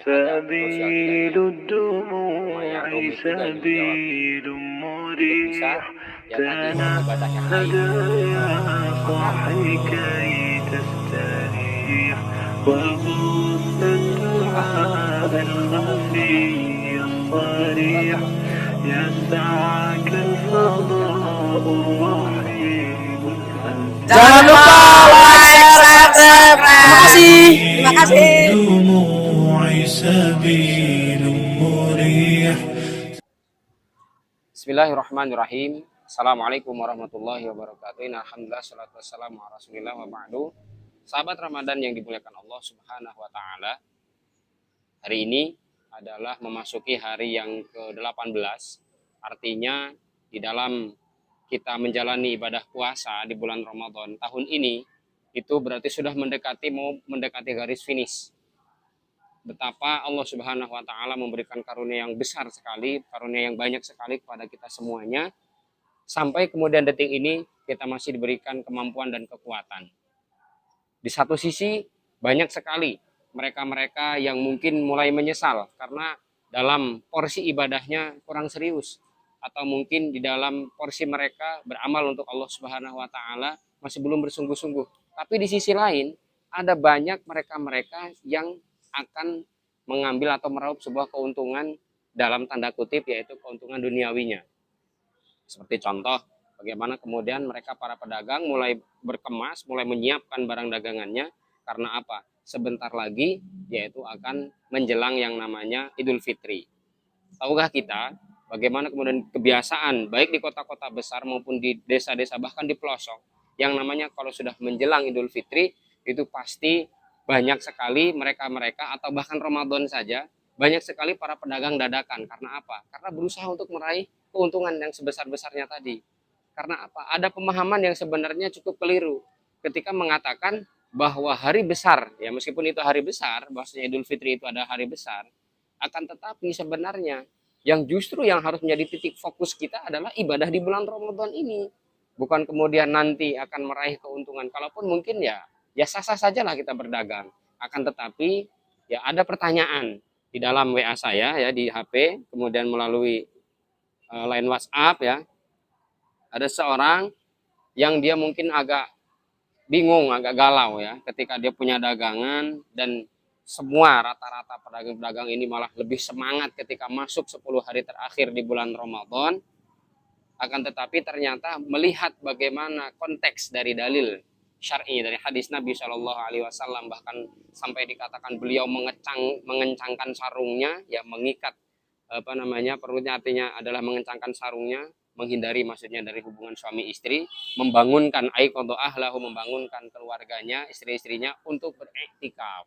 سبيل الدموع سبيل مريح تنهد يا صاحي كي تستريح وغص الدعاء الخفي الصريح يسعك الفضاء الرحيم Jangan lupa like, subscribe. Terima kasih. Terima kasih. الدموع سبيل مريح. Bismillahirrahmanirrahim. Assalamualaikum warahmatullahi wabarakatuh. Alhamdulillah, salatu wassalamu ala rasulillah wa ba'du. Sahabat Ramadan yang dimuliakan Allah subhanahu wa ta'ala, hari ini adalah memasuki hari yang ke-18. Artinya di dalam kita menjalani ibadah puasa di bulan Ramadan tahun ini, itu berarti sudah mendekati garis finish. Betapa Allah subhanahu wa ta'ala memberikan karunia yang besar sekali, karunia yang banyak sekali kepada kita semuanya. Sampai kemudian detik ini kita masih diberikan kemampuan dan kekuatan. Di satu sisi banyak sekali mereka-mereka yang mungkin mulai menyesal karena dalam porsi ibadahnya kurang serius, atau mungkin di dalam porsi mereka beramal untuk Allah subhanahu wa ta'ala masih belum bersungguh-sungguh. Tapi di sisi lain ada banyak mereka-mereka yang akan mengambil atau meraup sebuah keuntungan dalam tanda kutip, yaitu keuntungan duniawinya. Seperti contoh, bagaimana kemudian mereka para pedagang mulai berkemas, mulai menyiapkan barang dagangannya. Karena apa? Sebentar lagi yaitu akan menjelang yang namanya Idul Fitri. Tahukah kita bagaimana kemudian kebiasaan baik di kota-kota besar maupun di desa-desa, bahkan di pelosok, yang namanya kalau sudah menjelang Idul Fitri itu pasti banyak sekali mereka-mereka, atau bahkan Ramadan saja banyak sekali para pedagang dadakan. Karena apa? Karena berusaha untuk meraih keuntungan yang sebesar-besarnya tadi. Karena apa? Ada pemahaman yang sebenarnya cukup keliru ketika mengatakan bahwa hari besar, ya meskipun itu hari besar, bahwasanya Idul Fitri itu ada hari besar, akan tetapi sebenarnya yang justru yang harus menjadi titik fokus kita adalah ibadah di bulan Ramadan ini. Bukan kemudian nanti akan meraih keuntungan. Kalaupun mungkin ya sah-sah sajalah kita berdagang. Akan tetapi ya ada pertanyaan di dalam WA saya ya di HP, kemudian melalui line WhatsApp ya. Ada seorang yang dia mungkin agak bingung, agak galau ya ketika dia punya dagangan, dan semua rata-rata pedagang-pedagang ini malah lebih semangat ketika masuk 10 hari terakhir di bulan Ramadan. Akan tetapi ternyata melihat bagaimana konteks dari dalil syar'i dari hadis Nabi Shallallahu Alaihi Wasallam, bahkan sampai dikatakan beliau mengencangkan sarungnya, ya mengikat perutnya, artinya adalah mengencangkan sarungnya, menghindari maksudnya dari hubungan suami istri, membangunkan aiqadha ahlahu, membangunkan keluarganya, istri-istrinya untuk beriktikaf,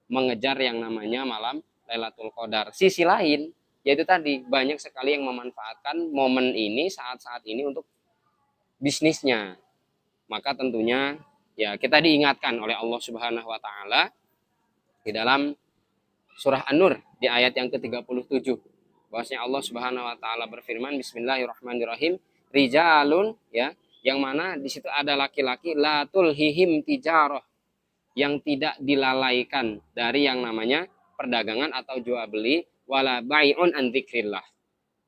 mengejar yang namanya malam Lailatul Qadar. Sisi lain yaitu tadi banyak sekali yang memanfaatkan momen ini, saat-saat ini untuk bisnisnya. Maka tentunya ya kita diingatkan oleh Allah Subhanahu wa taala di dalam surah An-Nur di ayat yang ke-37 bahwasanya Allah Subhanahu wa taala berfirman, bismillahirrahmanirrahim, rijalun, ya, yang mana di situ ada laki-laki, la tulhihim tijarah, yang tidak dilalaikan dari yang namanya perdagangan atau jual beli, wala bai'un an dzikrillah,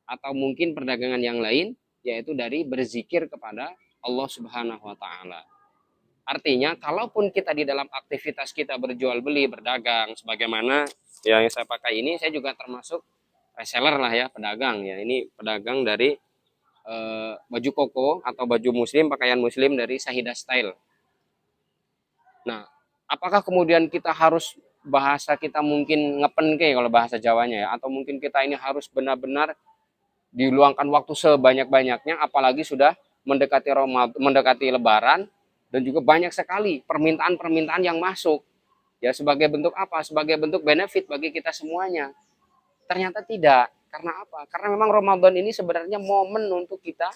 atau mungkin perdagangan yang lain yaitu dari berzikir kepada Allah Subhanahu wa taala. Artinya kalaupun kita di dalam aktivitas kita berjual beli, berdagang, sebagaimana yang saya pakai ini, saya juga termasuk reseller lah ya, pedagang ya. Ini pedagang dari baju koko atau baju muslim, pakaian muslim dari Sahida Style. Nah, apakah kemudian kita harus bahasa kita mungkin ngepenke kalau bahasa Jawanya ya, atau mungkin kita ini harus benar-benar diluangkan waktu sebanyak-banyaknya, apalagi sudah mendekati Ramadan, mendekati Lebaran, dan juga banyak sekali permintaan-permintaan yang masuk. Ya sebagai bentuk apa? Sebagai bentuk benefit bagi kita semuanya. Ternyata tidak. Karena apa? Karena memang Ramadan ini sebenarnya momen untuk kita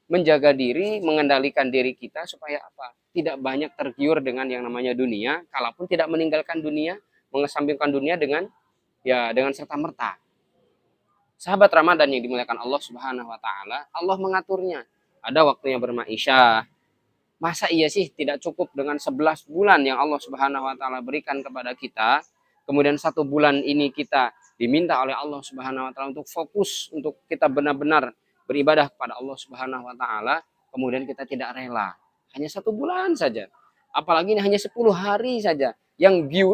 menjaga diri, mengendalikan diri kita supaya apa? Tidak banyak tergiur dengan yang namanya dunia, kalaupun tidak meninggalkan dunia, mengesampingkan dunia dengan serta-merta. Sahabat Ramadan yang dimuliakan Allah Subhanahu wa taala, Allah mengaturnya. Ada waktunya bermaisha. Masa iya sih tidak cukup dengan 11 bulan yang Allah Subhanahu wa taala berikan kepada kita, kemudian 1 bulan ini kita diminta oleh Allah Subhanahu wa taala untuk fokus, untuk kita benar-benar beribadah kepada Allah Subhanahu wa taala, kemudian kita tidak rela. Hanya 1 bulan saja. Apalagi ini hanya 10 hari saja. Yang view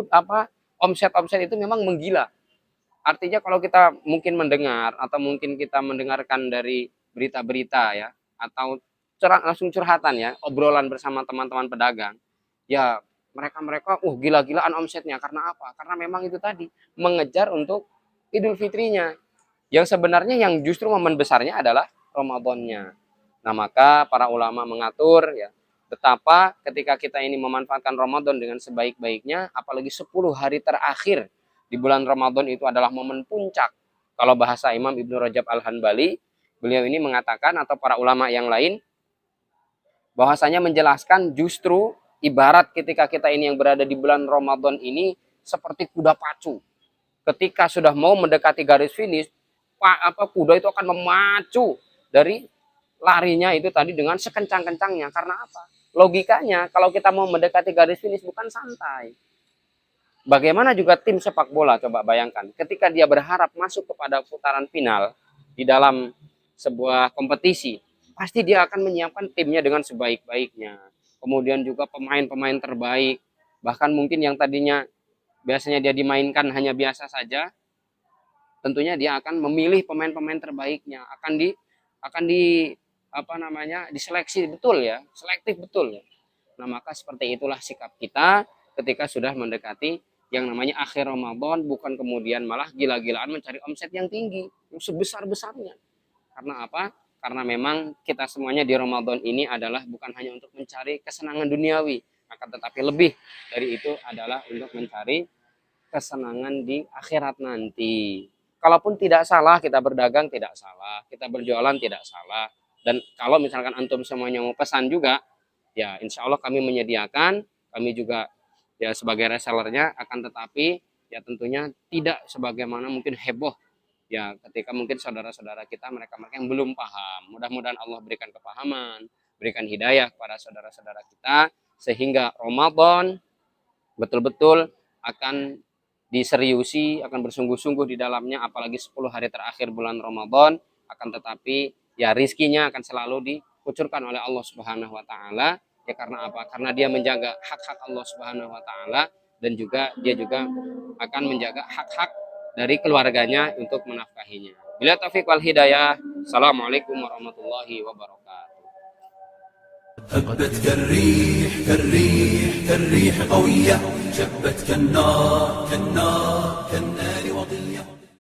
omset-omset itu memang menggila. Artinya kalau kita mungkin mendengar atau mungkin kita mendengarkan dari berita-berita ya, atau langsung curhatan ya, obrolan bersama teman-teman pedagang, ya mereka gila-gilaan omsetnya. Karena apa? Karena memang itu tadi, mengejar untuk Idul Fitrinya. Yang sebenarnya yang justru momen besarnya adalah Ramadannya. Nah, maka para ulama mengatur ya, betapa ketika kita ini memanfaatkan Ramadan dengan sebaik-baiknya, apalagi 10 hari terakhir di bulan Ramadan itu adalah momen puncak. Kalau bahasa Imam Ibnu Rajab Al-Hanbali, beliau ini mengatakan, atau para ulama yang lain, bahwasanya menjelaskan justru ibarat ketika kita ini yang berada di bulan Ramadan ini seperti kuda pacu. Ketika sudah mau mendekati garis finish, kuda itu akan memacu dari larinya itu tadi dengan sekencang-kencangnya. Karena apa? Logikanya kalau kita mau mendekati garis finish bukan santai. Bagaimana juga tim sepak bola, coba bayangkan. Ketika dia berharap masuk kepada putaran final di dalam sebuah kompetisi, pasti dia akan menyiapkan timnya dengan sebaik-baiknya. Kemudian juga pemain-pemain terbaik. Bahkan mungkin yang tadinya biasanya dia dimainkan hanya biasa saja, tentunya dia akan memilih pemain-pemain terbaiknya. Diseleksi betul ya, selektif betul ya. Nah, maka seperti itulah sikap kita ketika sudah mendekati yang namanya akhir Ramadan, bukan kemudian malah gila-gilaan mencari omset yang tinggi, yang sebesar-besarnya. Karena apa? Karena memang kita semuanya di Ramadan ini adalah bukan hanya untuk mencari kesenangan duniawi, akan tetapi lebih dari itu adalah untuk mencari kesenangan di akhirat nanti. Kalaupun tidak salah kita berdagang, tidak salah, kita berjualan tidak salah. Dan kalau misalkan antum semuanya mau pesan juga, ya insya Allah kami menyediakan, kami juga ya sebagai resellernya, akan tetapi ya tentunya tidak sebagaimana mungkin heboh ya ketika mungkin saudara-saudara kita mereka yang belum paham. Mudah-mudahan Allah berikan kepahaman, berikan hidayah kepada saudara-saudara kita sehingga Ramadan betul-betul akan diseriusi, akan bersungguh-sungguh di dalamnya, apalagi 10 hari terakhir bulan Ramadan. Akan tetapi ya rizkinya akan selalu dikucurkan oleh Allah Subhanahu wa taala. Ya karena apa? Karena dia menjaga hak-hak Allah Subhanahu wa taala, dan juga dia juga akan menjaga hak-hak dari keluarganya untuk menafkahinya. Bila taufik wal hidayah. Assalamualaikum warahmatullahi wabarakatuh. هبت كالريح كالريح كالريح قوية، شبت كالنار كالنار كالنار